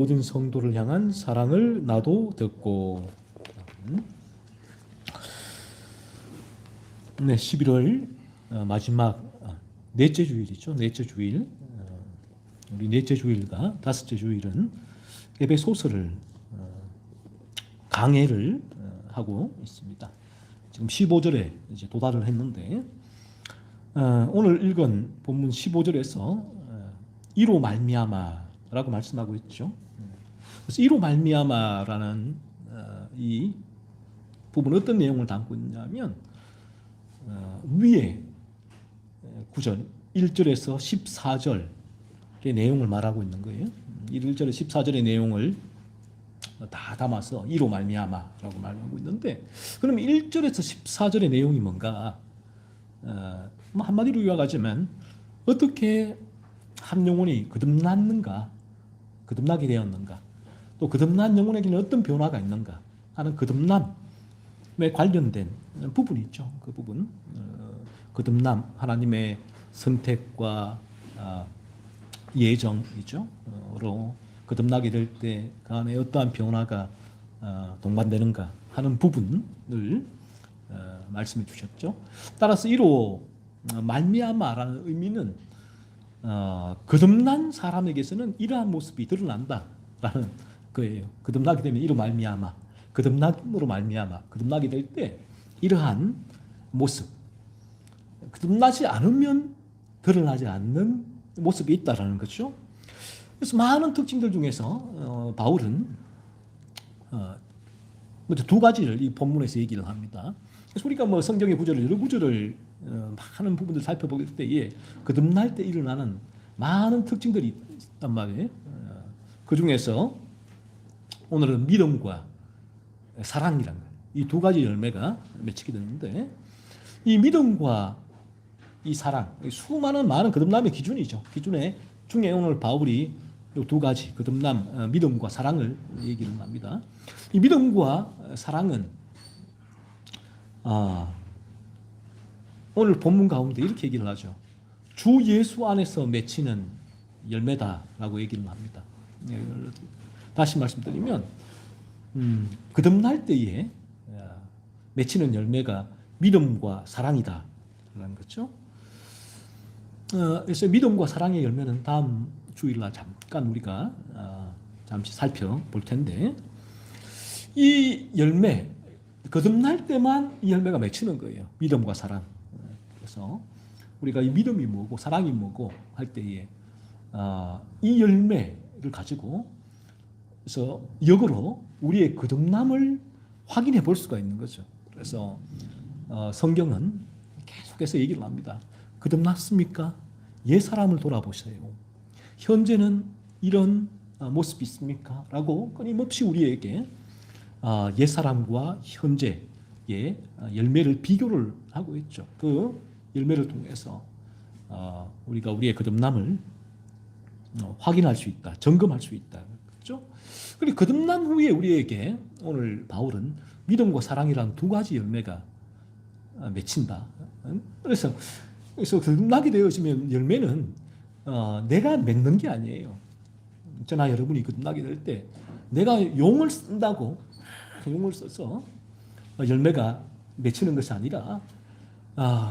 모든 성도를 향한 사랑을 나도 듣고. 네, 11월 마지막 넷째 주일이죠. 넷째 주일. 우리 넷째 주일과 다섯째 주일은 예배 소설을 강해를 하고 있습니다. 지금 15절에 이제 도달을 했는데 오늘 읽은 본문 15절에서 이로 말미암아라고 말씀하고 있죠. 그래서 이로 말미암아라는 이 부분 어떤 내용을 담고 있냐면 위에 구절 1절에서 14절의 내용을 말하고 있는 거예요. 1절에 14절의 내용을 다 담아서 이로 말미암아라고 말하고 있는데, 그러면 1절에서 14절의 내용이 뭔가? 한마디로 요약하자면 어떻게 한 영혼이 거듭나게 되었는가, 또 거듭난 영혼에게는 어떤 변화가 있는가 하는 거듭남에 관련된 부분이 있죠. 그 부분, 거듭남, 하나님의 선택과 예정이죠. 로 거듭나게 될 때 그 안에 어떠한 변화가 동반되는가 하는 부분을 말씀해 주셨죠. 따라서 이로 말미암아라는 의미는 거듭난 사람에게서는 이러한 모습이 드러난다라는 거예요. 거듭나게 되면 이로 말미암아, 거듭남으로 말미암아, 거듭나게 될 때 이러한 모습, 거듭나지 않으면 드러나지 않는 모습이 있다라는 거죠. 그래서 많은 특징들 중에서 바울은 먼저 두 가지를 이 본문에서 얘기를 합니다. 그래서 우리가 뭐 성경의 구절을, 여러 구절을 많은 부분들 살펴볼 때에 거듭날 때 일어나는 많은 특징들이 있단 말이에요. 그 중에서 오늘은 믿음과 사랑이라는 이 두 가지 열매가 맺히게 되는데, 이 믿음과 이 사랑, 수많은 많은 거듭남의 기준이죠. 기준에 중에 오늘 바울이 이 두 가지 거듭남, 믿음과 사랑을 얘기를 합니다. 이 믿음과 사랑은 오늘 본문 가운데 이렇게 얘기를 하죠. 주 예수 안에서 맺히는 열매다라고 얘기를 합니다. 다시 말씀드리면 거듭날 때에 맺히는 열매가 믿음과 사랑이다라는 거죠. 그래서 믿음과 사랑의 열매는 다음 주일날 잠깐 우리가 잠시 살펴볼 텐데, 이 열매, 거듭날 때만 이 열매가 맺히는 거예요. 믿음과 사랑. 그래서 우리가 이 믿음이 뭐고 사랑이 뭐고 할 때에 이 열매를 가지고 그래서 역으로 우리의 거듭남을 확인해 볼 수가 있는 거죠. 그래서 성경은 계속해서 얘기를 합니다. 거듭났습니까? 옛 사람을 돌아보세요. 현재는 이런 모습이 있습니까? 라고 끊임없이 우리에게 옛 사람과 현재의 열매를 비교를 하고 있죠. 그 열매를 통해서 우리가 우리의 거듭남을 확인할 수 있다, 점검할 수 있다. 그렇죠? 그리고 거듭난 후에 우리에게 오늘 바울은 믿음과 사랑이라는 두 가지 열매가 맺힌다. 그래서 거듭나게 되어지면 열매는 내가 맺는 게 아니에요. 저나 여러분이 거듭나게 될 때 내가 용을 쓴다고 용을 써서 열매가 맺히는 것이 아니라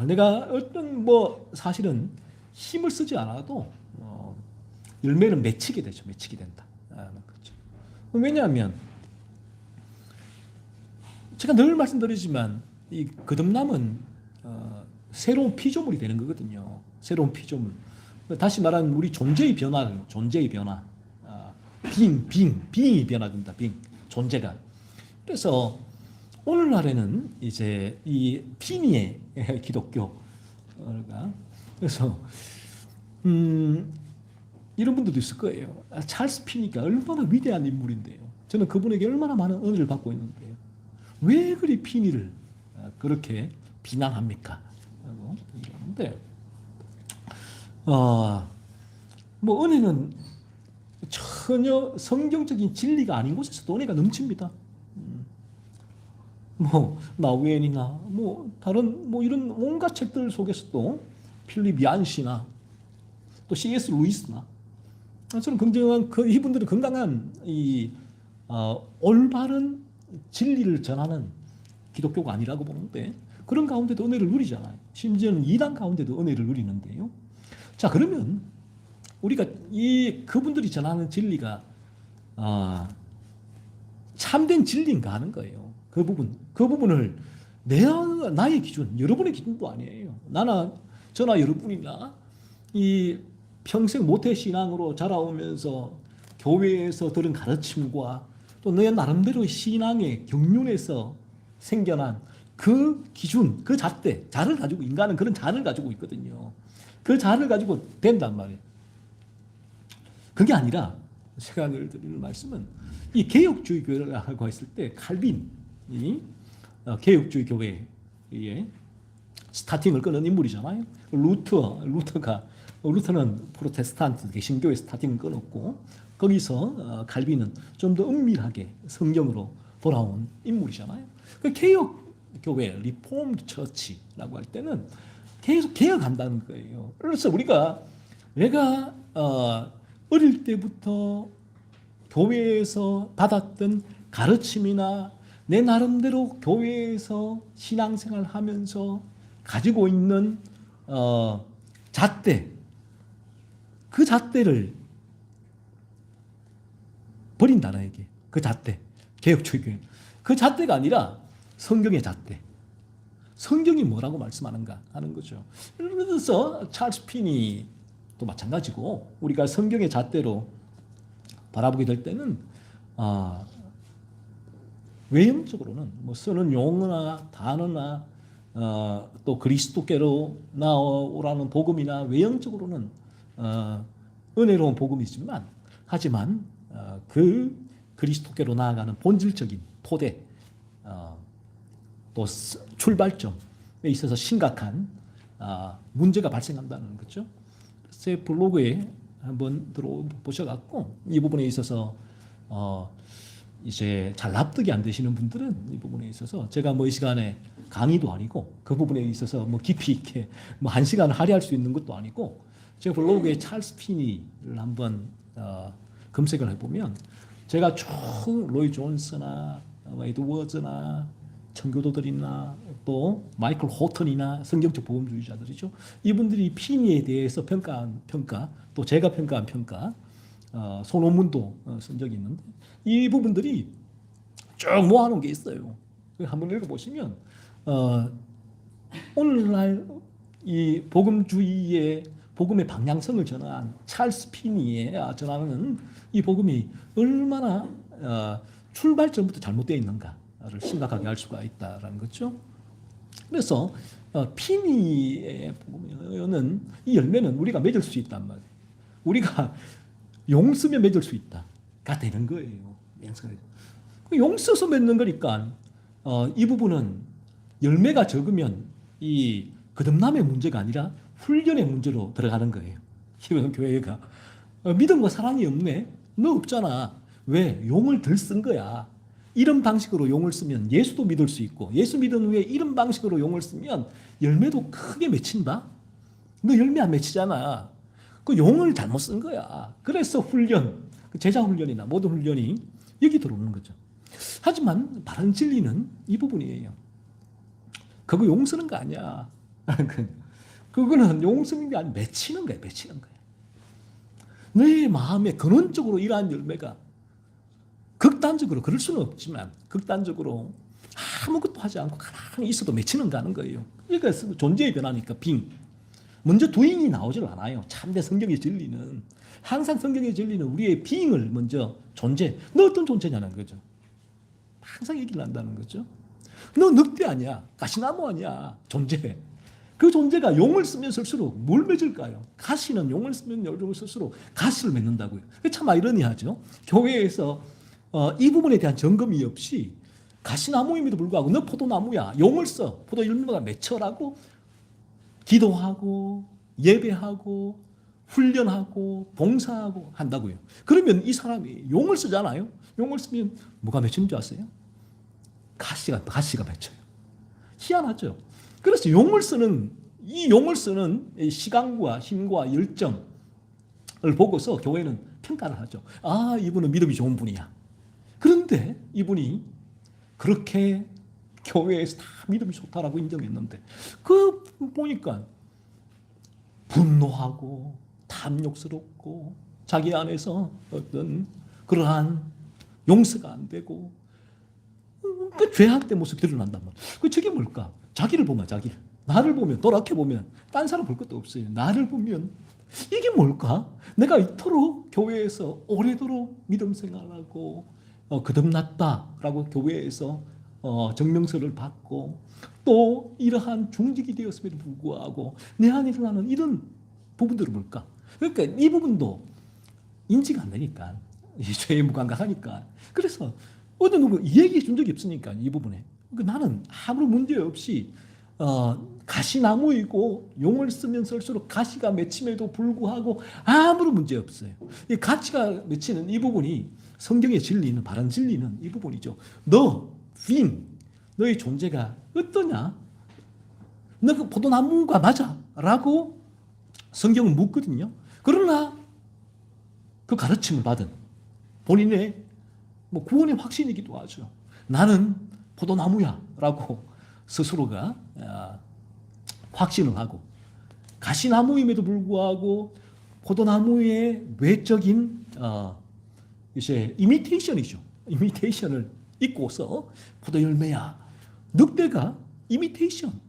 내가 어떤 사실은 힘을 쓰지 않아도 열매는 맺히게 되죠. 맺히게 된다. 그렇죠. 왜냐하면 제가 늘 말씀드리지만 이 거듭남은 새로운 피조물이 되는 거거든요. 새로운 피조물. 다시 말하면 우리 존재의 변화, 빙이 변화된다. 존재가. 그래서 오늘날에는 이제 이 피니의 기독교가, 그래서 이런 분들도 있을 거예요. 찰스 피니가 얼마나 위대한 인물인데요. 저는 그분에게 얼마나 많은 은혜를 받고 있는데요. 왜 그리 피니를 그렇게 비난합니까? 라고 얘기하는데, 은혜는 전혀 성경적인 진리가 아닌 곳에서도 은혜가 넘칩니다. 나우엔이나 다른 이런 온갖 책들 속에서도 필립 얀시나 또 C.S. 루이스나 저는 긍정한 이분들은 건강한 올바른 진리를 전하는 기독교가 아니라고 보는데 그런 가운데도 은혜를 누리잖아요. 심지어는 이단 가운데도 은혜를 누리는데요. 자, 그러면 우리가 그분들이 전하는 진리가 참된 진리인가 하는 거예요. 그 부분을 나의 기준, 여러분의 기준도 아니에요. 저나 여러분이나 이 평생 모태신앙으로 자라오면서 교회에서 들은 가르침과 또 내 나름대로의 신앙의 경륜에서 생겨난 그 기준, 그 자를 가지고 인간은 그런 자를 가지고 있거든요. 그 자를 가지고 된단 말이에요. 그게 아니라 제가 늘 드리는 말씀은 이 개혁주의 교회라고 했을 때 칼빈이 개혁주의 교회의 스타팅을 끄는 인물이잖아요. 루터는 프로테스탄트 개신교의 스타팅을 끊었고 거기서 칼빈은 좀 더 은밀하게 성경으로 돌아온 인물이잖아요. 그 개혁교회, 리폼드 처치라고 할 때는 계속 개혁한다는 거예요. 그래서 내가 어릴 때부터 교회에서 받았던 가르침이나 내 나름대로 교회에서 신앙생활 하면서 가지고 있는 잣대, 그 잣대를 버린다는 얘기. 그 잣대, 개혁주의 교회. 그 잣대가 아니라 성경의 잣대. 성경이 뭐라고 말씀하는가 하는 거죠. 그래서 찰스 피니도 마찬가지고 우리가 성경의 잣대로 바라보게 될 때는 외형적으로는 뭐 쓰는 용어나 단어나 또 그리스도께로 나오라는 복음이나 외형적으로는 은혜로운 복음이지만 하지만 그 그리스도께로 나아가는 본질적인 토대 또 출발점에 있어서 심각한 문제가 발생한다는 거죠. 제 블로그에 한번 들어보셔갖고 이 부분에 있어서 이제 잘 납득이 안 되시는 분들은 이 부분에 있어서 제가 뭐 이 시간에 강의도 아니고 그 부분에 있어서 뭐 깊이 있게 뭐 1시간 할애할 수 있는 것도 아니고 제가 블로그에 찰스 피니를 한번 검색을 해보면 제가 쭉 로이 존스나 에드워즈나 청교도들이나 또 마이클 호턴이나 성경적 복음주의자들이죠. 이분들이 피니에 대해서 평가한 평가 또 제가 평가한 평가 소논문도 쓴 적이 있는데 이 부분들이 쭉 모아놓은 게 있어요. 한번 읽어보시면 오늘날 이 복음주의의 복음의 방향성을 전한 찰스 피니의 전하는 이 복음이 얼마나 출발점부터 잘못되어 있는가를 심각하게 알 수가 있다는 거죠. 그래서 피니의 복음은 이 열매는 우리가 맺을 수 있단 말이에요. 우리가 용 쓰면 맺을 수 있다가 되는 거예요. 용 써서 맺는 거니까 이 부분은 열매가 적으면 이 거듭남의 문제가 아니라 훈련의 문제로 들어가는 거예요. 이런 교회가 믿음과 사랑이 없네? 너 없잖아. 왜? 용을 덜 쓴 거야. 이런 방식으로 용을 쓰면 예수도 믿을 수 있고 예수 믿은 후에 이런 방식으로 용을 쓰면 열매도 크게 맺힌다? 너 열매 안 맺히잖아. 그 용을 잘못 쓴 거야. 그래서 제자 훈련이나 모든 훈련이 여기 들어오는 거죠. 하지만 바른 진리는 이 부분이에요. 그거 용 쓰는 거 아니야. 그거는 용 쓰는 게 아니라 맺히는 거야. 내 마음에 근원적으로 이러한 열매가 극단적으로 그럴 수는 없지만 극단적으로 아무것도 하지 않고 가만히 있어도 맺히는가 하는 거예요. 그러니까 존재의 변화니까 먼저 doing이 나오질 않아요. 참된 성경의 진리는 항상 성경의 진리는 우리의 being을 먼저 너 어떤 존재냐는 거죠. 항상 얘기를 한다는 거죠. 너 늑대 아니야. 가시나무 아니야. 존재. 그 존재가 용을 쓰면 쓸수록 뭘 맺을까요? 가시는 용을 쓰면 용을 쓸수록 가시를 맺는다고요. 참 아이러니하죠. 교회에서 이 부분에 대한 점검이 없이 가시나무임에도 불구하고 너 포도나무야. 용을 써. 포도 열매가 맺혀라고 기도하고 예배하고 훈련하고 봉사하고 한다고요. 그러면 이 사람이 용을 쓰잖아요. 용을 쓰면 뭐가 맺히는 줄 아세요? 가시가 맺혀요. 희한하죠. 그래서 용을 쓰는 시간과 힘과 열정을 보고서 교회는 평가를 하죠. 아, 이분은 믿음이 좋은 분이야. 그런데 이분이 그렇게 교회에서 다 믿음이 좋다라고 인정했는데 그 보니까 분노하고 탐욕스럽고 자기 안에서 어떤 그러한 용서가 안 되고 그 죄악된 모습이 드러난단 말이야. 그 저게 뭘까? 자기를 보면 자기. 나를 보면 돌아켜보면 딴 사람 볼 것도 없어요. 나를 보면 이게 뭘까? 내가 이토록 교회에서 오래도록 믿음 생활하고 거듭났다라고 교회에서 증명서를 받고 또 이러한 중직이 되었음에도 불구하고 내 안에 일어나는 이런 부분들은 뭘까? 그러니까 이 부분도 인지가 안 되니까 죄에 무감각하니까 그래서 어느 누구 얘기해 준 적이 없으니까 이 부분에 그러니까 나는 아무런 문제 없이 가시나무이고 용을 쓰면 쓸수록 가시가 맺힘에도 불구하고 아무런 문제 없어요. 이 가시가 맺히는 이 부분이 성경의 진리는 바른 진리는 이 부분이죠. 너의 존재가 어떠냐? 너 그 포도나무가 맞아? 라고 성경은 묻거든요. 그러나 그 가르침을 받은 본인의 구원의 확신이기도 하죠. 나는 포도나무야 라고 스스로가 확신을 하고 가시나무임에도 불구하고 포도나무의 외적인 이제 이미테이션이죠. 이미테이션을 입고서 포도 열매야. 늑대가 이미테이션.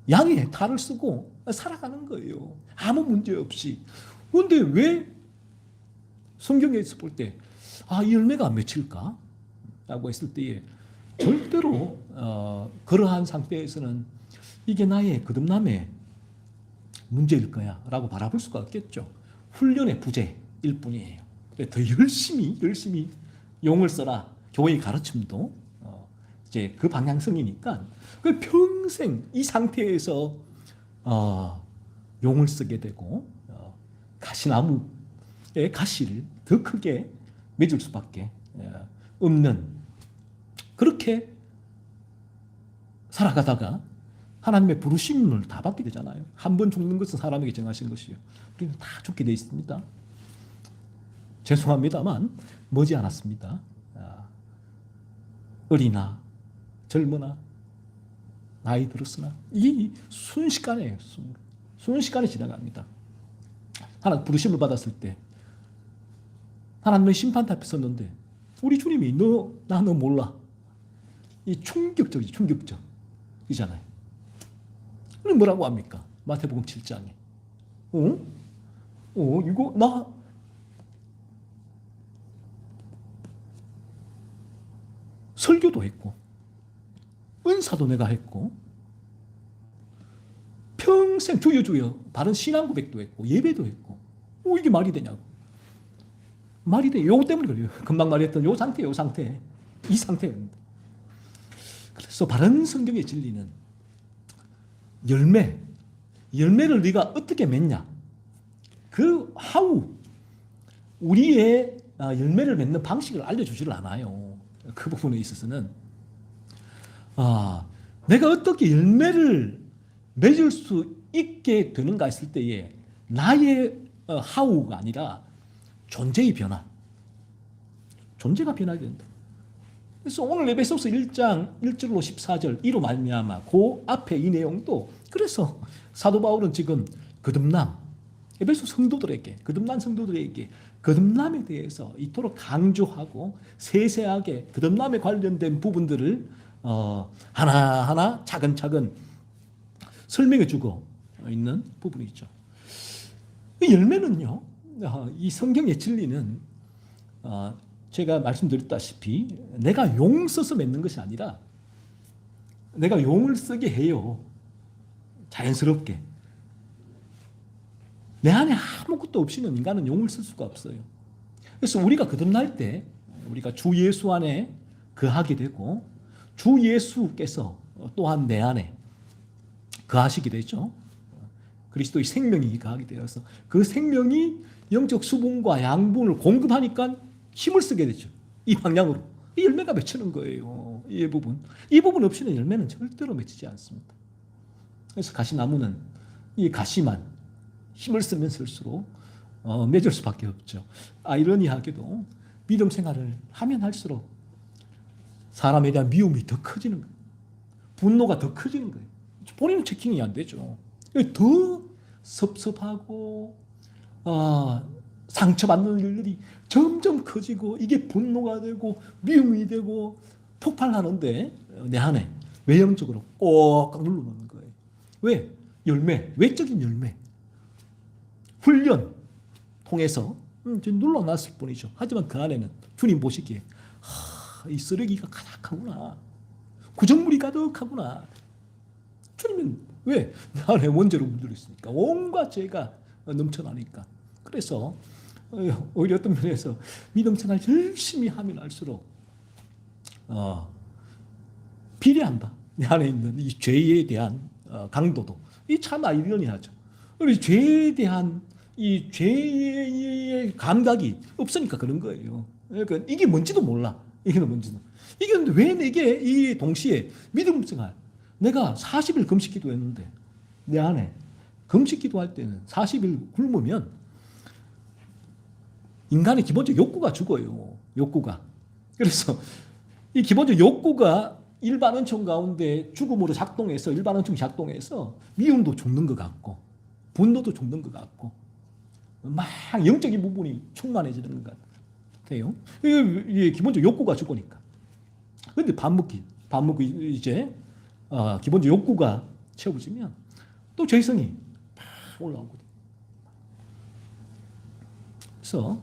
양의 탈을 쓰고 살아가는 거예요. 아무 문제 없이. 그런데 왜 성경에서 볼 때 이 열매가 안 맺힐까? 라고 했을 때에 절대로 그러한 상태에서는 이게 나의 거듭남의 문제일 거야 라고 바라볼 수가 없겠죠. 훈련의 부재일 뿐이에요. 더 열심히 용을 써라. 교회의 가르침도 이제 그 방향성이니까 그 평생 이 상태에서 용을 쓰게 되고 가시나무의 가시를 더 크게 맺을 수밖에 없는 그렇게 살아가다가 하나님의 부르심을 다 받게 되잖아요. 한 번 죽는 것은 사람에게 정하신 것이요. 우리는 다 죽게 되어 있습니다. 죄송합니다만 머지 않았습니다. 어리나 젊으나 나이 들었으나 이 순식간에 지나갑니다. 하나님 부르심을 받았을 때 하나님의 심판대 앞에 섰는데 우리 주님이 너 몰라. 이 충격적이잖아요. 그럼 뭐라고 합니까? 마태복음 7장에. 이거 나 설교도 했고 은사도 내가 했고 평생 주여 바른 신앙 고백도 했고 예배도 했고 이게 말이 되냐고. 말이 돼. 요거 때문에 그래요. 금방 말했던 요 상태. 이 상태입니다. 그래서 바른 성경의 진리는 열매를 네가 어떻게 맺냐. 그 우리의 열매를 맺는 방식을 알려주지를 않아요. 그 부분에 있어서는 내가 어떻게 열매를 맺을 수 있게 되는가 했을 때에 나의 하우가 아니라 존재의 변화. 존재가 변하게 된다. 그래서 오늘 에베소서 1장 1절로 14절 이로 말미암아 그 앞에 이 내용도 그래서 사도 바울은 지금 거듭남 에베소 거듭난 성도들에게 거듭남에 대해서 이토록 강조하고 세세하게 거듭남에 관련된 부분들을 하나하나 차근차근 설명해 주고 있는 부분이죠. 이 열매는요, 이 성경의 진리는 제가 말씀드렸다시피 내가 용 써서 맺는 것이 아니라 내가 용을 쓰게 해요. 자연스럽게. 내 안에 아무것도 없이는 인간은 용을 쓸 수가 없어요. 그래서 우리가 거듭날 때 우리가 주 예수 안에 거하게 되고 주 예수께서 또한 내 안에 거하시게 되죠. 그리스도의 생명이 거하게 되어서 그 생명이 영적 수분과 양분을 공급하니까 힘을 쓰게 되죠. 이 방향으로. 이 열매가 맺히는 거예요. 이 부분 없이는 열매는 절대로 맺히지 않습니다. 그래서 가시나무는 이 가시만 힘을 쓰면 쓸수록 맺을 수밖에 없죠. 아이러니하게도 믿음 생활을 하면 할수록 사람에 대한 미움이 더 커지는 거예요. 분노가 더 커지는 거예요. 본인은 체킹이 안 되죠. 더 섭섭하고 상처받는 일들이 점점 커지고 이게 분노가 되고 미움이 되고 폭발하는데 내 안에 외형적으로 꼭 눌러놓는 거예요. 왜? 열매, 외적인 열매. 훈련 통해서 눌러놨을 뿐이죠. 하지만 그 안에는 주님 보시기에 이 쓰레기가 가득하구나. 구정물이 가득하구나. 주님은 왜? 내 안에 원죄로 물들어 있으니까. 온갖 죄가 넘쳐나니까. 그래서 오히려 어떤 면에서 믿음 생활 열심히 하면 할수록 비례한다. 내 안에 있는 이 죄에 대한 강도도. 이 참 아이러니하죠. 우리 죄에 대한 이 죄의 감각이 없으니까 그런 거예요. 그러니까 이게 뭔지도 몰라. 이게 뭔지도. 이게 근데 왜 내게 이 동시에 믿음 생활. 내가 40일 금식 기도했는데 내 안에 금식 기도할 때는 40일 굶으면 인간의 기본적 욕구가 죽어요. 욕구가. 그래서 이 기본적 욕구가 일반 은총 가운데 죽음으로 작동해서 일반 은총이 작동해서 미움도 죽는 것 같고 분노도 죽는 것 같고 막 영적인 부분이 충만해지는 것 같아요. 이게 기본적 욕구가 죽으니까. 그런데 밥 먹고 이제 기본적 욕구가 채워지면 또 죄성이 올라오거든요. 그래서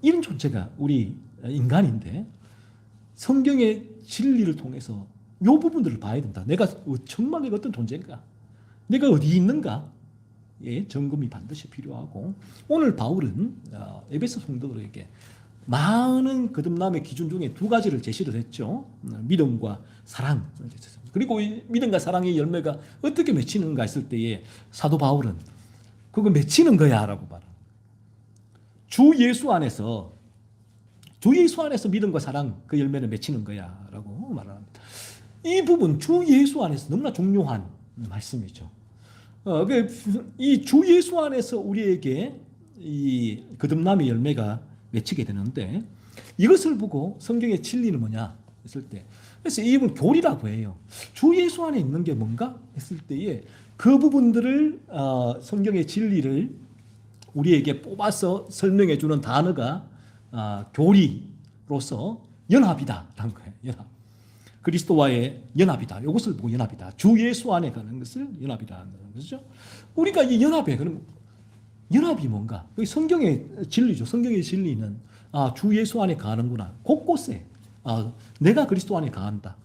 이런 존재가 우리 인간인데 성경의 진리를 통해서 이 부분들을 봐야 된다. 내가 정말 내가 어떤 존재인가? 내가 어디 있는가? 예, 점검이 반드시 필요하고 오늘 바울은 에베소 성도들에게 많은 거듭남의 기준 중에 두 가지를 제시를 했죠. 믿음과 사랑. 그리고 이 믿음과 사랑의 열매가 어떻게 맺히는가 했을 때에 사도 바울은 그거 맺히는 거야 라고 말합니다. 주 예수 안에서 믿음과 사랑 그 열매를 맺히는 거야 라고 말합니다. 이 부분 주 예수 안에서 너무나 중요한 말씀이죠. 이 주 예수 안에서 우리에게 이 거듭남의 열매가 맺히게 되는데 이것을 보고 성경의 진리는 뭐냐 했을 때 그래서 이 부분 교리라고 해요. 주 예수 안에 있는 게 뭔가 했을 때에 그 부분들을 성경의 진리를 우리에게 뽑아서 설명해 주는 단어가 교리로서 연합이다라는 거예요. 연합. 그리스도와의 연합이다. 이것을 보고 연합이다. 주 예수 안에 가는 것을 연합이라는 거죠. 우리가 이 연합에 그럼 연합이 뭔가? 성경의 진리죠. 성경의 진리는 주 예수 안에 가는구나. 곳곳에 내가 그리스도 안에 가한다.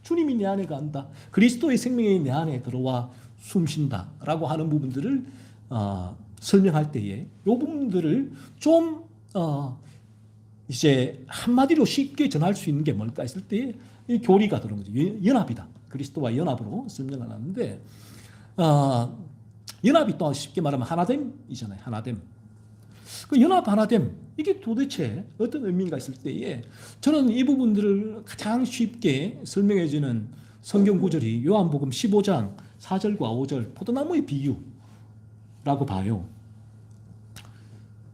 주님이 내 안에 가한다. 그리스도의 생명이 내 안에 들어와 숨쉰다라고 하는 부분들을 설명할 때에 이 부분들을 좀 이제 한마디로 쉽게 전할 수 있는 게 뭘까 했을 때 이 교리가 들어온 거죠. 연합이다. 그리스도와 연합으로 설명을 하는데 연합이 또 쉽게 말하면 하나됨이잖아요. 하나됨. 그 연합 하나됨 이게 도대체 어떤 의미인가 했을 때에 저는 이 부분들을 가장 쉽게 설명해 주는 성경 구절이 요한복음 15장 4절과 5절 포도나무의 비유라고 봐요.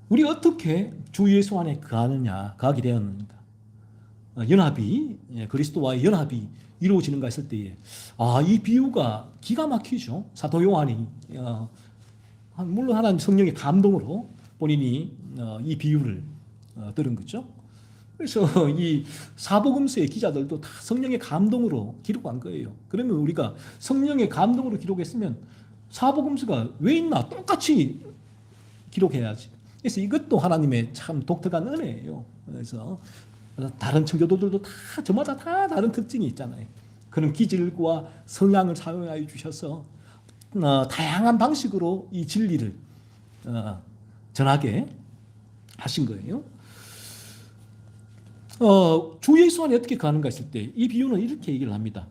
우리 어떻게 주 예수 안에 거하게 되었는가? 연합이 그리스도와의 연합이 이루어지는가 했을 때에 이 비유가 기가 막히죠. 사도 요한이 물론 하나님 성령의 감동으로 본인이 이 비유를 들은 거죠. 그래서 이 사복음서의 기자들도 다 성령의 감동으로 기록한 거예요. 그러면 우리가 성령의 감동으로 기록했으면 사복음서가 왜 있나 똑같이 기록해야지. 그래서 이것도 하나님의 참 독특한 은혜예요. 그래서 다른 청교도들도 다 저마다 다 다른 특징이 있잖아요. 그런 기질과 성향을 사용하여 주셔서 다양한 방식으로 이 진리를 전하게 하신 거예요. 주 예수 안에 어떻게 가는가 했을 때 이 비유는 이렇게 얘기를 합니다.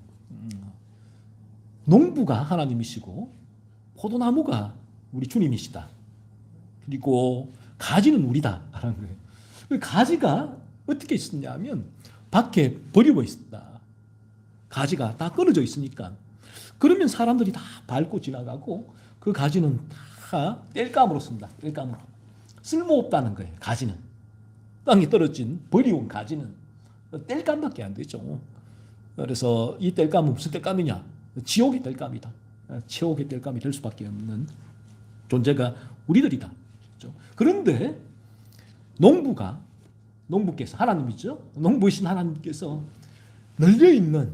농부가 하나님이시고 포도나무가 우리 주님이시다. 그리고 가지는 우리다라는 거예요. 그 가지가 어떻게 있었냐면 밖에 버리고 있었다. 가지가 다 끊어져 있으니까. 그러면 사람들이 다 밟고 지나가고 그 가지는 다 땔감으로 쓴다. 땔감으로. 쓸모없다는 거예요. 가지는. 땅에 떨어진 버리온 가지는 땔감밖에 안 되죠. 그래서 이 땔감은 무슨 땔감이냐? 지옥의 땔감이다. 지옥의 땔감이 될 수밖에 없는 존재가 우리들이다. 그렇죠? 그런데 농부께서 하나님이죠. 농부이신 하나님께서 널려 있는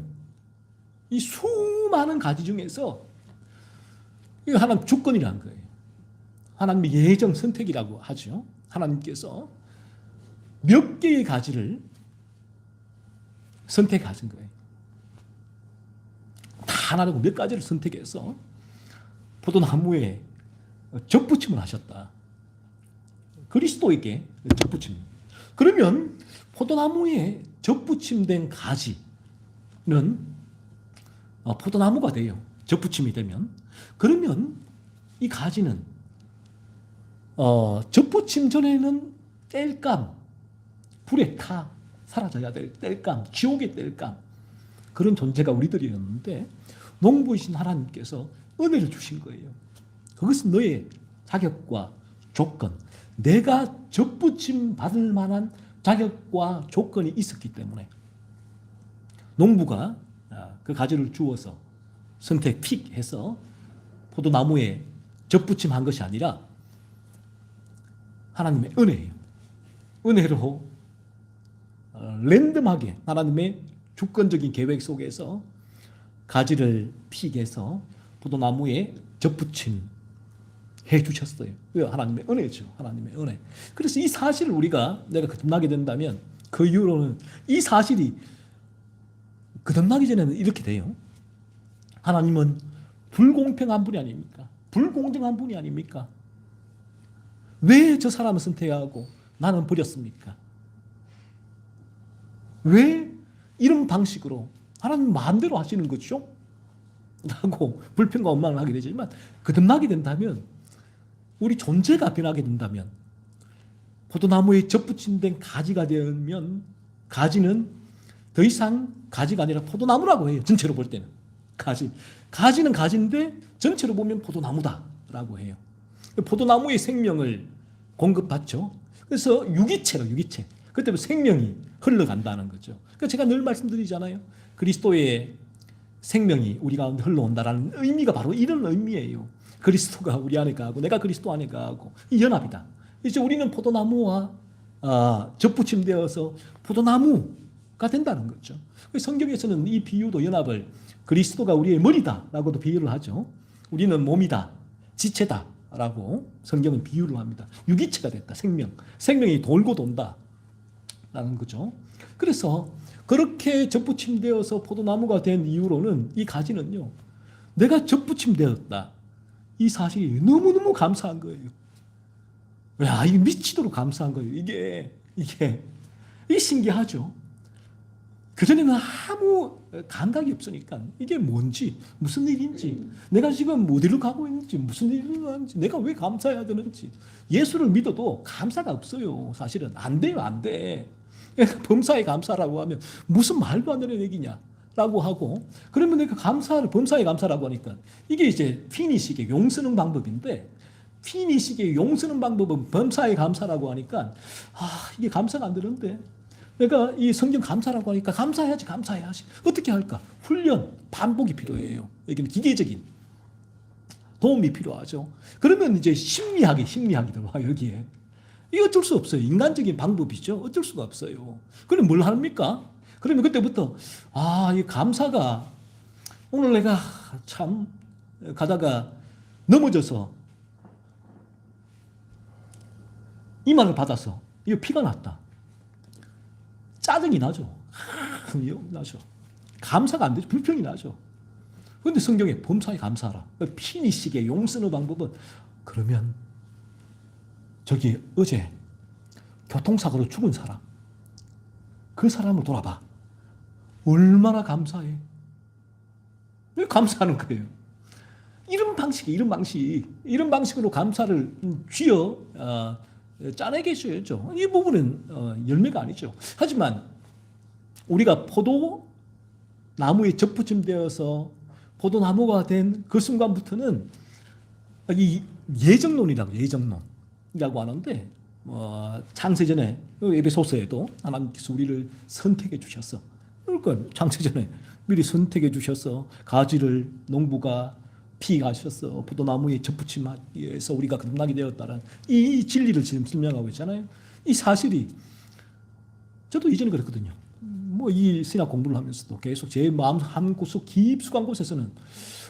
이 수많은 가지 중에서 이거 하나님 주권이라는 거예요. 하나님의 예정 선택이라고 하죠. 하나님께서 몇 개의 가지를 선택하신 거예요. 다 하나라고 몇 가지를 선택해서 포도나무에 접붙임을 하셨다. 그리스도에게 접붙임. 그러면 포도나무에 접붙임된 가지는 포도나무가 돼요. 접붙임이 되면. 그러면 이 가지는 접붙임 전에는 땔감, 불에 타 사라져야 될 땔감, 지옥의 땔감, 그런 존재가 우리들이었는데 농부이신 하나님께서 은혜를 주신 거예요. 그것은 너의 자격과 조건, 내가 접붙임 받을 만한 자격과 조건이 있었기 때문에 농부가 그 가지를 주어서 선택 픽해서 포도나무에 접붙임한 것이 아니라 하나님의 은혜예요. 은혜로 랜덤하게 하나님의 주권적인 계획 속에서 가지를 픽해서 포도나무에 접붙임 해주셨어요. 하나님의 은혜죠. 하나님의 은혜. 그래서 이 사실을 내가 거듭나게 된다면 그 이후로는 이 사실이 거듭나기 전에는 이렇게 돼요. 하나님은 불공평한 분이 아닙니까? 불공정한 분이 아닙니까? 왜 저 사람을 선택하고 나는 버렸습니까? 왜 이런 방식으로 하나님 마음대로 하시는 거죠? 라고 불평과 원망을 하게 되지만 거듭나게 된다면 우리 존재가 변하게 된다면 포도나무에 접붙임된 가지가 되면 가지는 더 이상 가지가 아니라 포도나무라고 해요. 전체로 볼 때는. 가지는 가지인데 전체로 보면 포도나무다라고 해요. 포도나무의 생명을 공급받죠. 그래서 유기체. 그때부터 생명이 흘러간다는 거죠. 그러니까 제가 늘 말씀드리잖아요. 그리스도의 생명이 우리 가운데 흘러온다라는 의미가 바로 이런 의미예요. 그리스도가 우리 안에 가고 내가 그리스도 안에 가고 이 연합이다. 이제 우리는 포도나무와 접붙임되어서 포도나무가 된다는 거죠. 성경에서는 이 비유도 연합을 그리스도가 우리의 머리다라고도 비유를 하죠. 우리는 몸이다, 지체다라고 성경은 비유를 합니다. 유기체가 됐다. 생명이 돌고 돈다라는 거죠. 그래서 그렇게 접붙임되어서 포도나무가 된 이후로는 이 가지는요, 내가 접붙임되었다, 이 사실이 너무너무 감사한 거예요. 야, 이게 미치도록 감사한 거예요. 이게 신기하죠. 그전에는 아무 감각이 없으니까 이게 뭔지, 무슨 일인지, 내가 지금 어디로 가고 있는지, 무슨 일을 하는지, 내가 왜 감사해야 되는지. 예수를 믿어도 감사가 없어요. 사실은 안 돼요, 안 돼. 범사에 감사라고 하면 무슨 말도 안 되는 얘기냐 라고 하고, 그러면 내가 범사에 감사라고 하니까 이게 이제 피니식의 용 쓰는 방법인데, 피니식의 용 쓰는 방법은 범사에 감사라고 하니까 이게 감사가 안 되는데, 내가 이 성경 감사라고 하니까 감사해야지. 어떻게 할까? 훈련, 반복이 필요해요. 여기는 기계적인 도움이 필요하죠. 그러면 이제 심리학이 들어와요, 여기에. 이거 어쩔 수 없어요. 인간적인 방법이죠. 어쩔 수가 없어요. 그럼 뭘 합니까? 그러면 그때부터 이 감사가, 오늘 내가 참 가다가 넘어져서 이만을 받아서 이거 피가 났다. 짜증이 나죠. 감사가 안 되죠. 불평이 나죠. 그런데 성경에 범사에 감사하라. 피니식의 용 쓰는 방법은, 그러면 저기 어제 교통사고로 죽은 사람, 그 사람을 돌아봐. 얼마나 감사해. 왜 감사하는 거예요? 이런 방식으로 감사를 짜내게 해줘야죠. 이 부분은 열매가 아니죠. 하지만 우리가 포도나무에 접붙임되어서 포도나무가 된 그 순간부터는 이 예정론이라고, 예정론. 선택이라고 하는데 창세전에 에베소서에도 하나님께서 우리를 선택해 주셨어. 그러니까 창세전에 미리 선택해 주셔서 가지를 농부가 피가셨어. 포도나무에 접붙임에서 우리가 거듭나게 되었다는 이 진리를 지금 설명하고 있잖아요. 이 사실이 저도 이전에 그랬거든요. 이 신학 공부를 하면서도 계속 제 마음 한구석 깊숙한 곳에서는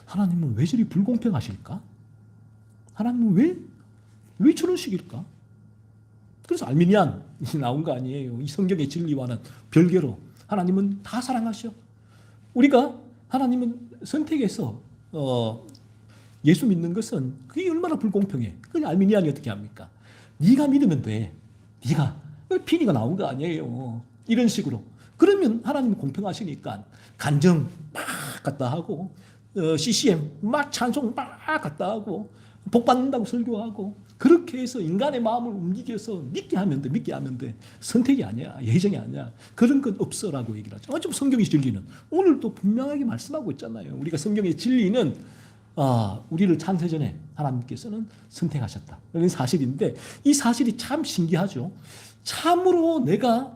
하나님은 왜 저리 불공평하실까? 하나님은 왜 저런 식일까? 그래서 알미니안이 나온 거 아니에요. 이 성경의 진리와는 별개로 하나님은 다 사랑하셔. 우리가 하나님은 선택해서 예수 믿는 것은 그게 얼마나 불공평해. 그게 알미니안이 어떻게 합니까? 네가 믿으면 돼. 네가 피리가 나온 거 아니에요. 이런 식으로. 그러면 하나님은 공평하시니까 간정 막 갖다 하고 CCM 막 찬송 막 갖다 하고 복 받는다고 설교하고 그렇게 해서 인간의 마음을 움직여서 믿게 하면 돼. 선택이 아니야. 예정이 아니야. 그런 건 없어라고 얘기를 하죠. 어차피 성경의 진리는 오늘도 분명하게 말씀하고 있잖아요. 우리가 성경의 진리는 우리를 창세전에 하나님께서는 선택하셨다. 이런 사실인데 이 사실이 참 신기하죠. 참으로 내가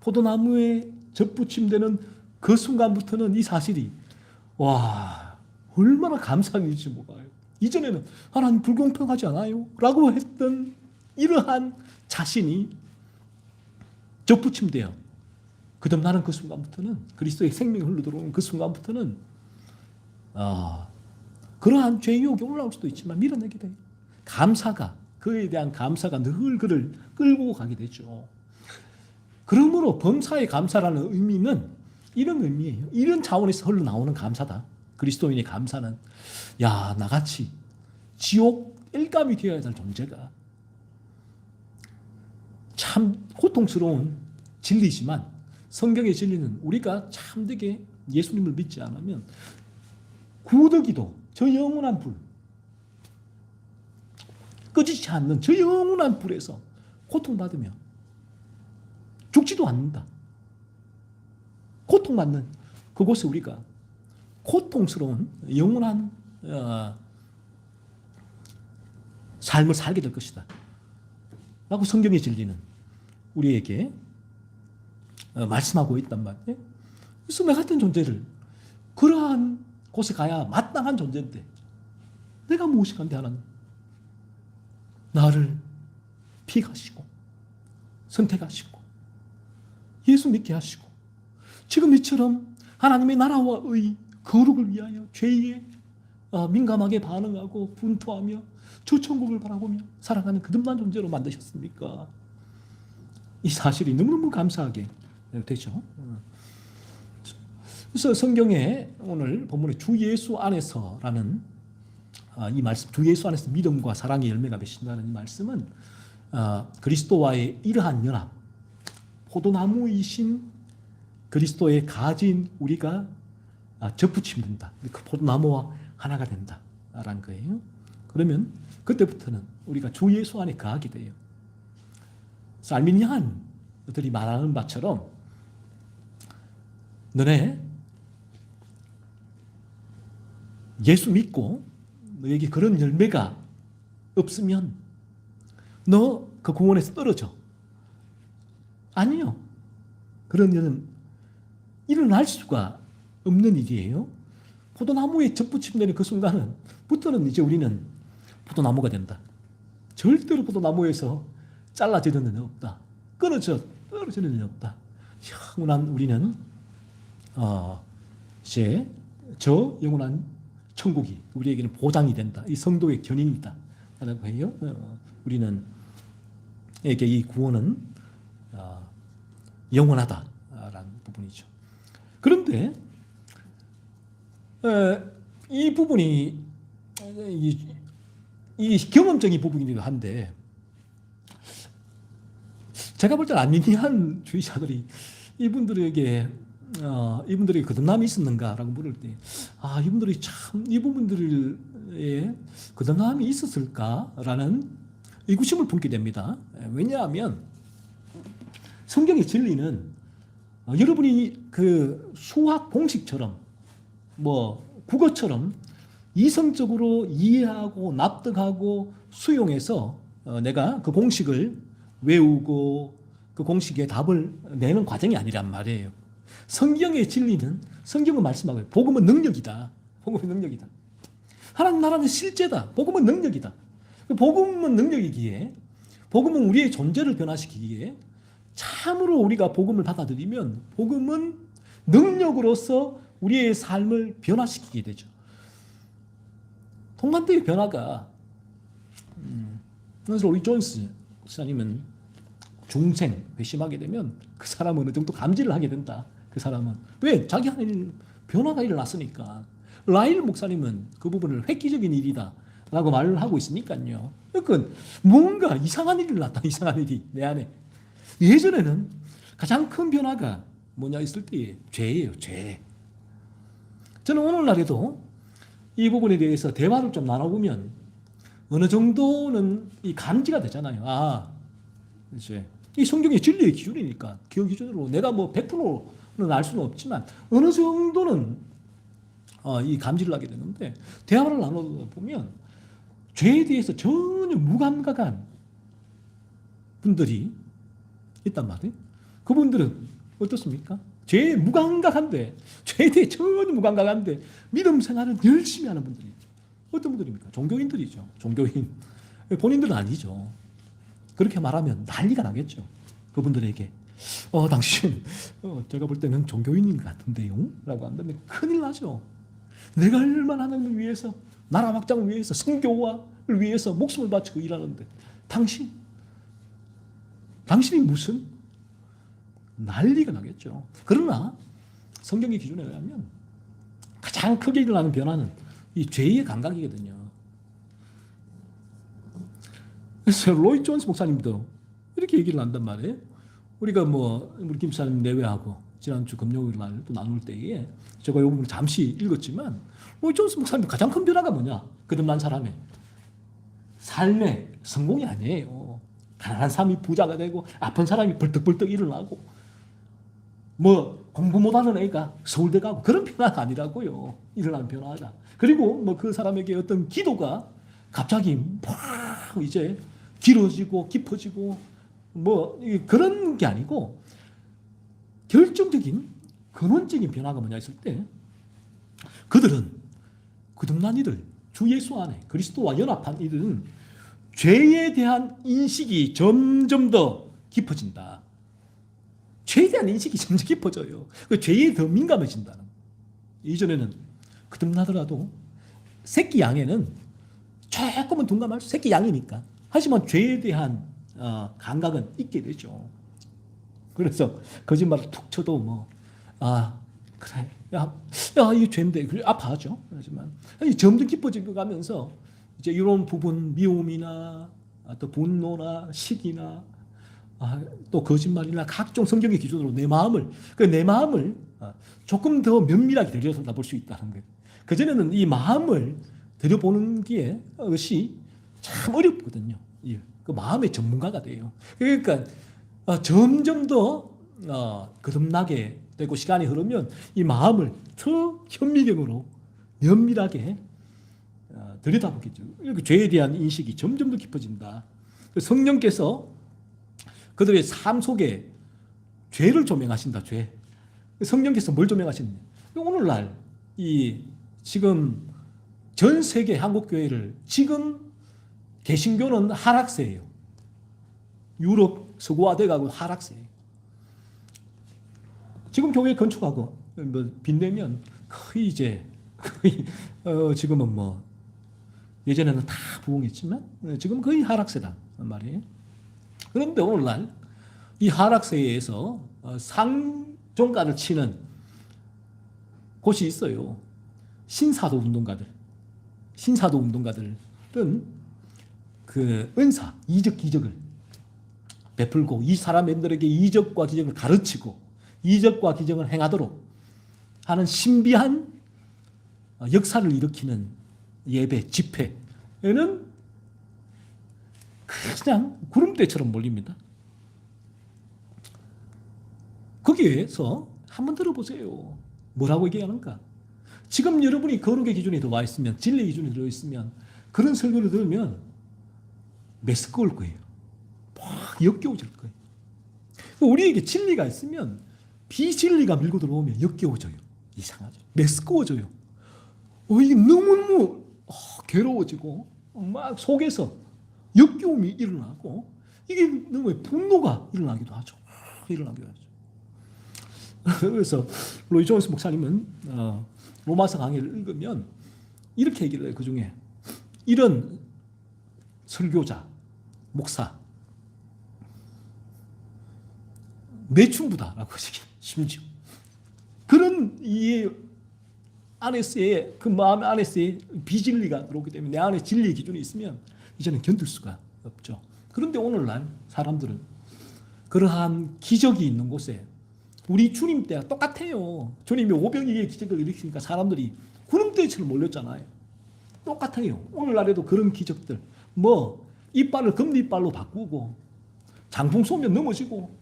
포도나무에 접붙임되는 그 순간부터는 이 사실이 얼마나 감사한 일인지 몰라요. 이전에는 하나님 불공평하지 않아요? 라고 했던 이러한 자신이 접붙임되어 거듭나는 그 순간부터는 그리스도의 생명이 흘러들어오는 그 순간부터는 그러한 죄의 유혹이 올라올 수도 있지만 밀어내게 돼요. 그에 대한 감사가 늘 그를 끌고 가게 되죠. 그러므로 범사의 감사라는 의미는 이런 의미예요. 이런 차원에서 흘러나오는 감사다. 그리스도인의 감사는 나같이 지옥 일감이 되어야 될 존재가 참 고통스러운 진리지만 성경의 진리는 우리가 참되게 예수님을 믿지 않으면 구더기도 저 영원한 불 꺼지지 않는 저 영원한 불에서 고통받으며 죽지도 않는다. 고통받는 그곳에 우리가 고통스러운 영원한 삶을 살게 될 것이다. 라고 성경의 진리는 우리에게 말씀하고 있단 말이에요. 그래서 내 같은 존재를 그러한 곳에 가야 마땅한 존재인데 내가 무엇이간데 하나님 나를 픽하시고 선택하시고 예수 믿게 하시고 지금 이처럼 하나님의 나라와 의 거룩을 위하여 죄에 민감하게 반응하고 분투하며 저 천국을 바라보며 살아가는 거듭난 존재로 만드셨습니까? 이 사실이 너무너무 감사하게 되죠. 그래서 성경에 오늘 본문에 주 예수 안에서라는 이 말씀, 주 예수 안에서 믿음과 사랑의 열매가 맺힌다는 이 말씀은 그리스도와의 이러한 연합, 포도나무이신 그리스도의 가진 우리가 접붙임된다. 그 포도나무와 하나가 된다라는 거예요. 그러면 그때부터는 우리가 주 예수 안에 거하게 돼요. 그래서 알미니안들이 말하는 바처럼 너네 예수 믿고 너에게 그런 열매가 없으면 너 그 공원에서 떨어져. 아니요. 그런 일은 일어날 수가 없는 일이에요. 포도나무에 접붙임되는 그 순간부터는 이제 우리는 포도나무가 된다. 절대로 포도나무에서 잘라지는 일은 없다. 떨어지는 일은 없다. 영원한 우리는 이제 저 영원한 천국이 우리에게는 보장이 된다. 이 성도의 견인이다. 라는 거예요. 우리는 에게 이 구원은 영원하다라는 부분이죠. 그런데 이 부분이 이 경험적인 부분이기도 한데 제가 볼 때는 안미니안 주의자들이 이분들에게 거듭남이 있었는가라고 물을 때 이분들이 참 이 부분들에 거듭남이 있었을까라는 의구심을 품게 됩니다. 왜냐하면 성경의 진리는 여러분이 그 수학 공식처럼 국어처럼 이성적으로 이해하고 납득하고 수용해서 내가 그 공식을 외우고 그 공식에 답을 내는 과정이 아니란 말이에요. 성경의 진리는 성경은 말씀하고요. 복음은 능력이다. 복음은 능력이다. 하나님 나라는 실제다. 복음은 능력이다. 복음은 능력이기에 복음은 우리의 존재를 변화시키기에 참으로 우리가 복음을 받아들이면 복음은 능력으로서 우리의 삶을 변화시키게 되죠. 동반대의 변화가 그래서 로이 존스 목사님은 중생 회심하게 되면 그 사람은 어느 정도 감지를 하게 된다. 그 사람은 왜? 자기 안에 변화가 일어났으니까. 라일 목사님은 그 부분을 획기적인 일이다 라고 말을 하고 있으니까요. 그러니까 뭔가 이상한 일이 일어났다. 이상한 일이 내 안에. 예전에는 가장 큰 변화가 뭐냐 있을 때 죄예요. 죄. 저는 오늘날에도 이 부분에 대해서 대화를 좀 나눠보면 어느 정도는 이 감지가 되잖아요. 아, 이제 이 성경의 진리의 기준이니까 그 기준으로 내가 뭐 100%는 알 수는 없지만 어느 정도는 이 감지를 하게 되는데 대화를 나눠보면 죄에 대해서 전혀 무감각한 분들이 있단 말이에요. 그분들은 어떻습니까? 죄에 무감각한데 죄에 대해 전혀 무감각한데 믿음 생활을 열심히 하는 분들이 어떤 분들입니까? 종교인들이죠. 종교인. 본인들은 아니죠. 그렇게 말하면 난리가 나겠죠. 그분들에게 당신 제가 볼 때는 종교인인 것 같은데요? 라고 한다면 큰일 나죠. 내가 얼마나 하나님을 위해서 나라 확장을 위해서 성교화를 위해서 목숨을 바치고 일하는데 당신이 무슨 난리가 나겠죠. 그러나 성경의 기준에 의하면 가장 크게 일어나는 변화는 이 죄의 감각이거든요. 그래서 로이 존스 목사님도 이렇게 얘기를 한단 말이에요. 우리가 우리 김 목사님 내외하고 지난주 금요일 날 또 나눌 때에 제가 이 부분을 잠시 읽었지만 로이 존스 목사님 가장 큰 변화가 뭐냐? 거듭난 사람의 삶의 성공이 아니에요. 가난한 사람이 부자가 되고 아픈 사람이 벌떡벌떡 일어나고 공부 못하는 애가 서울대 가고 그런 변화가 아니라고요. 일어나는 변화가. 그리고 그 사람에게 어떤 기도가 갑자기 막 이제 길어지고 깊어지고 그런 게 아니고 결정적인 근원적인 변화가 뭐냐 했을 때 그들은 거듭난 이들 주 예수 안에 그리스도와 연합한 이들은 죄에 대한 인식이 점점 더 깊어진다. 죄에 대한 인식이 점점 깊어져요. 죄에 더 민감해진다는. 이전에는 거듭나더라도 새끼 양에는 조금은 둔감할 수 새끼 양이니까. 하지만 죄에 대한 감각은 있게 되죠. 그래서 거짓말을 툭 쳐도 그래 이게 죄인데 그래 아파하죠. 하지만 점점 깊어지고 가면서 이제 이런 부분 미움이나 또 분노나 시기나 또 거짓말이나 각종 성경의 기준으로 내 마음을 조금 더 면밀하게 들여다볼 수 있다는 거예요. 그전에는 이 마음을 들여보는 게 것이 참 어렵거든요. 그 마음의 전문가가 돼요. 그러니까 점점 더 거듭나게 되고 시간이 흐르면 이 마음을 더 현미경으로 면밀하게 들여다보겠죠. 이렇게 죄에 대한 인식이 점점 더 깊어진다. 성령께서 그들의 삶 속에 죄를 조명하신다. 죄. 성령께서 뭘 조명하시느냐? 오늘날 지금 전 세계 한국 교회를 지금 개신교는 하락세예요. 유럽 서구화돼가고 하락세예요. 지금 교회 건축하고 빚내면 거의 지금은 예전에는 다 부흥했지만 지금 거의 하락세다 말이에요. 그런데 오늘날 이 하락세에서 상종가를 치는 곳이 있어요. 신사도 운동가들은 그 은사, 이적, 기적을 베풀고 이 사람들에게 이적과 기적을 가르치고 이적과 기적을 행하도록 하는 신비한 역사를 일으키는 예배, 집회에는 그냥 구름대처럼 몰립니다. 거기에서 한번 들어보세요. 뭐라고 얘기하는가? 지금 여러분이 거룩의 기준에 들어와 있으면 진리의 기준에 들어있으면 그런 설교를 들으면 메스꺼울 거예요. 막 역겨워질 거예요. 우리에게 진리가 있으면 비진리가 밀고 들어오면 역겨워져요. 이상하죠. 메스꺼워져요. 이게 너무너무 괴로워지고 막 속에서 역겨움이 일어나고 이게 너무 분노가 일어나기도 하죠. 일어나기도 하죠. 그래서 로이 존스 목사님은 로마서 강의를 읽으면 이렇게 얘기를 해요. 그 중에 이런 설교자, 목사 매춘부다라고 심지어 그런 이 안에서의 그 마음 안에서의 비진리가 들어오기 때문에 내 안에 진리의 기준이 있으면 이제는 견딜 수가 없죠. 그런데 오늘날 사람들은 그러한 기적이 있는 곳에 우리 주님 때와 똑같아요. 주님이 오병이의 기적을 일으키니까 사람들이 구름대처럼 몰렸잖아요. 똑같아요. 오늘날에도 그런 기적들 이빨을 금리빨로 바꾸고 장풍 쏘면 넘어지고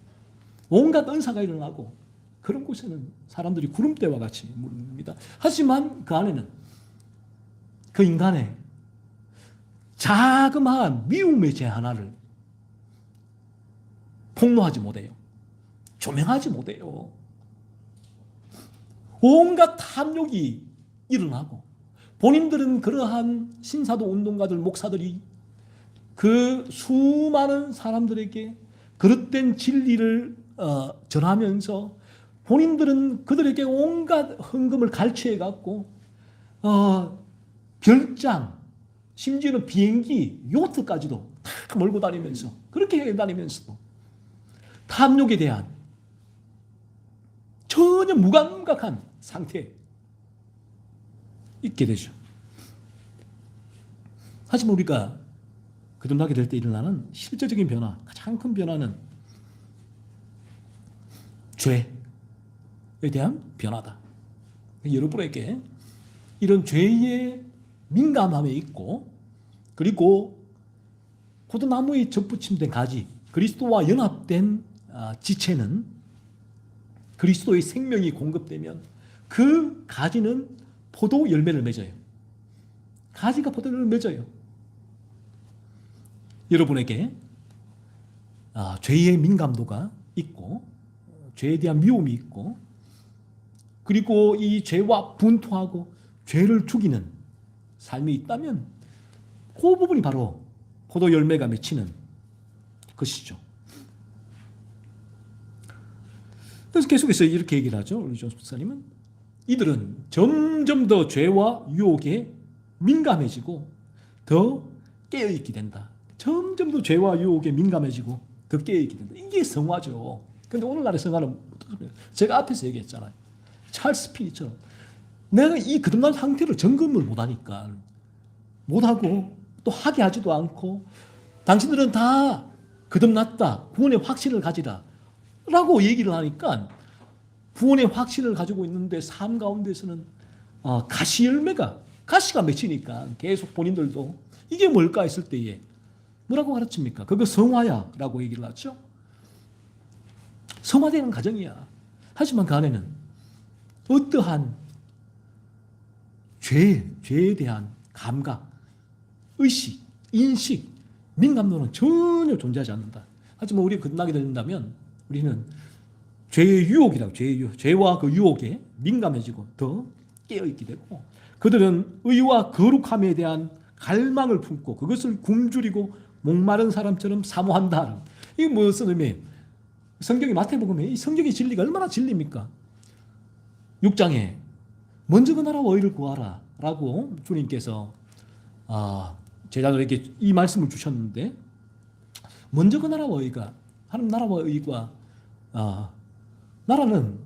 온갖 은사가 일어나고 그런 곳에는 사람들이 구름대와 같이 물립니다. 하지만 그 안에는 그 인간의 자그마한 미움의 죄 하나를 폭로하지 못해요. 조명하지 못해요. 온갖 탐욕이 일어나고 본인들은 그러한 신사도 운동가들, 목사들이 그 수많은 사람들에게 그릇된 진리를 전하면서 본인들은 그들에게 온갖 헌금을 갈취해갖고 별장, 심지어는 비행기, 요트까지도 다 몰고 다니면서 그렇게 다니면서도 탐욕에 대한 전혀 무감각한 상태에 있게 되죠. 하지만 우리가 거듭나게 될 때 일어나는 실제적인 변화, 가장 큰 변화는 죄에 대한 변화다. 여러분에게 이런 죄의 민감함에 있고 그리고 포도나무에 접붙임된 가지, 그리스도와 연합된 지체는 그리스도의 생명이 공급되면 그 가지는 포도 열매를 맺어요. 가지가 포도 열매를 맺어요. 여러분에게 죄의 민감도가 있고 죄에 대한 미움이 있고 그리고 이 죄와 분투하고 죄를 죽이는 삶이 있다면 그 부분이 바로 포도 열매가 맺히는 것이죠. 그래서 계속해서 이렇게 얘기를 하죠. 우리 존스 목사님은 이들은 점점 더 죄와 유혹에 민감해지고 더 깨어있게 된다. 점점 더 죄와 유혹에 민감해지고 더 깨어있게 된다. 이게 성화죠. 그런데 오늘날의 성화는 제가 앞에서 얘기했잖아요. 찰스 피니처럼 내가 이 거듭난 상태를 점검을 못하니까 못하고 또 하게 하지도 않고 당신들은 다 거듭났다. 구원의 확신을 가지라. 라고 얘기를 하니까 구원의 확신을 가지고 있는데 삶 가운데서는 가시가 맺히니까 계속 본인들도 이게 뭘까 했을 때에 뭐라고 가르칩니까? 그거 성화야 라고 얘기를 하죠. 성화되는 과정이야. 하지만 그 안에는 어떠한 죄에 대한 감각, 의식, 인식, 민감도는 전혀 존재하지 않는다. 하지만 우리가 거듭나게 된다면 우리는 죄의 유혹이라고, 죄와 그 유혹에 민감해지고 더 깨어있게 되고 그들은 의와 거룩함에 대한 갈망을 품고 그것을 굶주리고 목마른 사람처럼 사모한다. 이게 무슨 의미예요? 성경이 마태복음에 이 성경의 진리가 얼마나 진리입니까? 6장에 먼저 그 나라와 의를 구하라 라고 주님께서 제자들에게 이 말씀을 주셨는데 먼저 그 나라와 의가 하나님 나라와 의가 나라는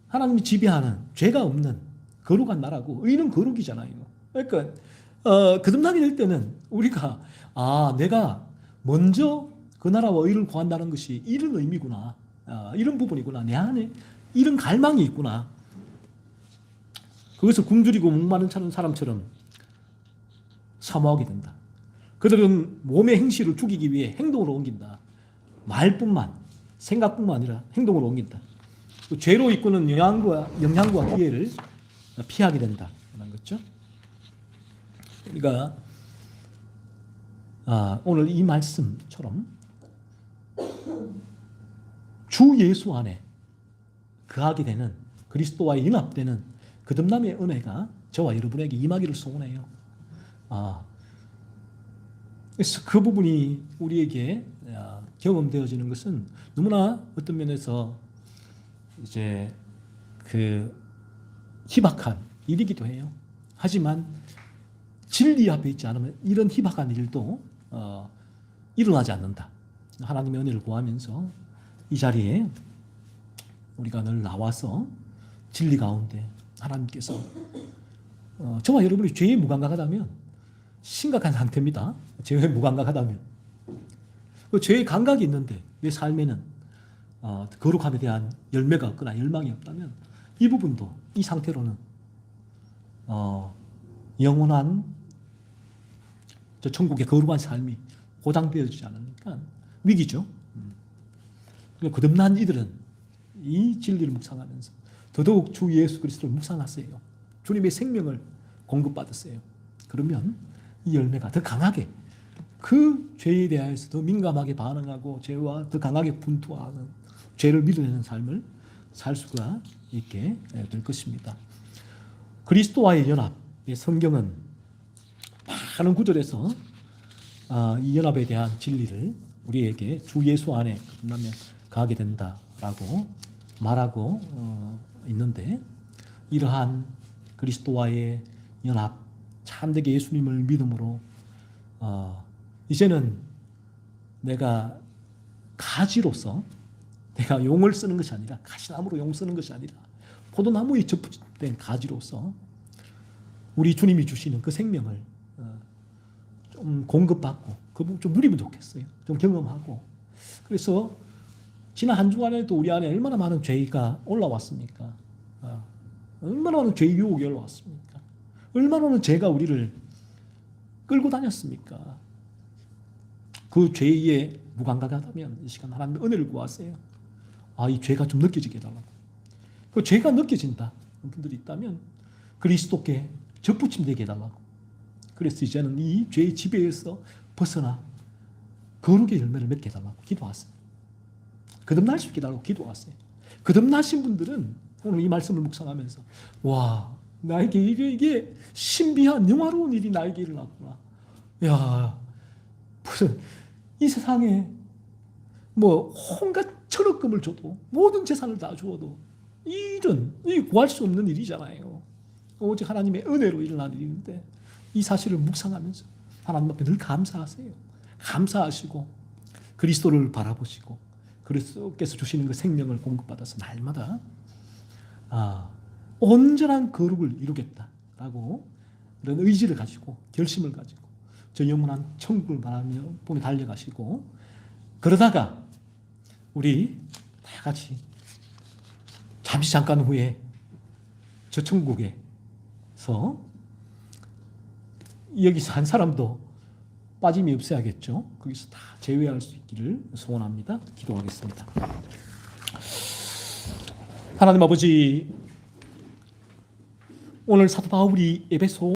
하나님이 지배하는 죄가 없는 거룩한 나라고 의는 거룩이잖아요. 그러니까 거듭나게 될 때는 우리가 내가 먼저 그 나라와 의를 구한다는 것이 이런 의미구나, 이런 부분이구나, 내 안에 이런 갈망이 있구나. 그것을 굶주리고 목마른 사람처럼 사모하게 된다. 그들은 몸의 행실을 죽이기 위해 행동으로 옮긴다. 말뿐만, 생각뿐만 아니라 행동으로 옮긴다. 죄로 이끄는 영향과 기회를 피하게 된다. 라는 거죠. 그러니까 오늘 이 말씀처럼 주 예수 안에 거하게 되는 그리스도와의 연합되는 거듭남의 은혜가 저와 여러분에게 임하기를 소원해요. 그래서 그 부분이 우리에게 경험되어지는 것은 너무나 어떤 면에서 이제 그 희박한 일이기도 해요. 하지만 진리 앞에 있지 않으면 이런 희박한 일도 일어나지 않는다. 하나님의 은혜를 구하면서 이 자리에 우리가 늘 나와서 진리 가운데 하나님께서 저와 여러분이 죄에 무감각하다면 심각한 상태입니다. 죄에 무감각하다면 그 죄의 감각이 있는데 내 삶에는 거룩함에 대한 열매가 없거나 열망이 없다면 이 부분도 이 상태로는 영원한 저 천국의 거룩한 삶이 보장되어지지 않으니까 위기죠. 거듭난 이들은 이 진리를 묵상하면서 더더욱 주 예수 그리스도를 묵상하세요. 주님의 생명을 공급받으세요. 그러면 이 열매가 더 강하게 그 죄에 대해서 더 민감하게 반응하고 죄와 더 강하게 분투하는 죄를 밀어내는 삶을 살 수가 있게 될 것입니다. 그리스도와의 연합, 성경은 많은 구절에서 이 연합에 대한 진리를 우리에게 주 예수 안에 거듭나면 가게 된다라고 말하고 있는데 이러한 그리스도와의 연합, 참되게 예수님을 믿음으로 이제는 내가 가지로서 내가 용을 쓰는 것이 아니라 가시나무로 용 쓰는 것이 아니라 포도나무에 접붙된 가지로서 우리 주님이 주시는 그 생명을 좀 공급받고 그 부분 좀 누리면 좋겠어요. 좀 경험하고. 그래서 지난 한 주간에도 우리 안에 얼마나 많은 죄가 올라왔습니까? 얼마나 많은 죄의 유혹이 올라왔습니까? 얼마나 많은 죄가 우리를 끌고 다녔습니까? 그 죄에 무감각하다면 이 시간 하나님의 은혜를 구하세요. 이 죄가 좀 느껴지게 해달라고. 그 죄가 느껴진다 분들이 있다면 그리스도께 접붙임되게 해달라고. 그래서 이제는 이 죄의 지배에서 벗어나 거룩의 열매를 맺게 해달라고 기도하세요. 거듭날 수 있게 해달라고 기도하세요. 거듭나신 분들은 오늘 이 말씀을 묵상하면서 와, 나에게 이게 신비한 영화로운 일이 나에게 일어났구나. 야, 무슨 이 세상에 뭐 온갖 천억금을 줘도 모든 재산을 다 주어도 이 일은 구할 수 없는 일이잖아요. 오직 하나님의 은혜로 일어난 일인데 이 사실을 묵상하면서 하나님 앞에 늘 감사하세요. 감사하시고 그리스도를 바라보시고 그리스도께서 주시는 그 생명을 공급받아서 날마다 온전한 거룩을 이루겠다라고 그런 의지를 가지고 결심을 가지고 저 영원한 천국을 바라며 봄에 달려가시고 그러다가 우리 다 같이 잠시 잠깐 후에 저 천국에서 여기서 한 사람도 빠짐이 없어야겠죠. 거기서 다 제외할 수 있기를 소원합니다. 기도하겠습니다. 하나님 아버지, 오늘 사도 바울이 에베소